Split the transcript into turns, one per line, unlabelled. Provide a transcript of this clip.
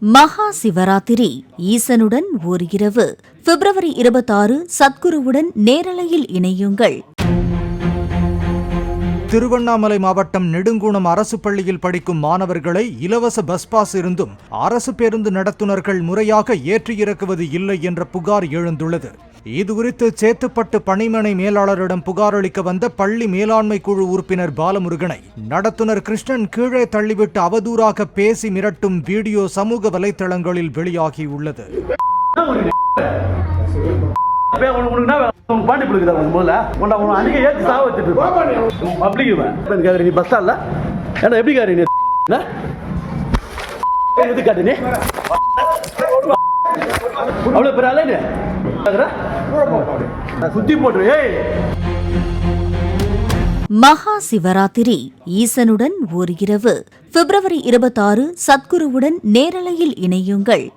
மகா சிவராத்திரி ஈசனுடன் ஓர் இரவு பிப்ரவரி 26 சத்குருவுடன் நேரலையில் இணையுங்கள்.
திருவண்ணாமலை மாவட்டம் நெடுங்குணம் அரசு பள்ளியில் படிக்கும் மாணவர்களை இலவச பஸ் பாஸ் இருந்தும் அரசு பேருந்து நடத்துனர்கள் முறையாக ஏற்றி இறக்குவது இல்லை என்ற புகார் எழுந்துள்ளது. இதுகுறித்து சேத்துப்பட்டு பணிமனை மேலாளரிடம் புகார் அளிக்க வந்த பள்ளி மேலாண்மை குழு உறுப்பினர் பாலமுருகனை நடத்துனர் கிருஷ்ணன் கீழே தள்ளிவிட்டு அவதூறாக பேசி மிரட்டும் வீடியோ சமூக வலைதளங்களில் வெளியாகியுள்ளது.
மகா சிவராத்திரி ஈசனுடன் ஓர் இரவு பிப்ரவரி 26 சத்குருவுடன் நேரலையில் இணையுங்கள்.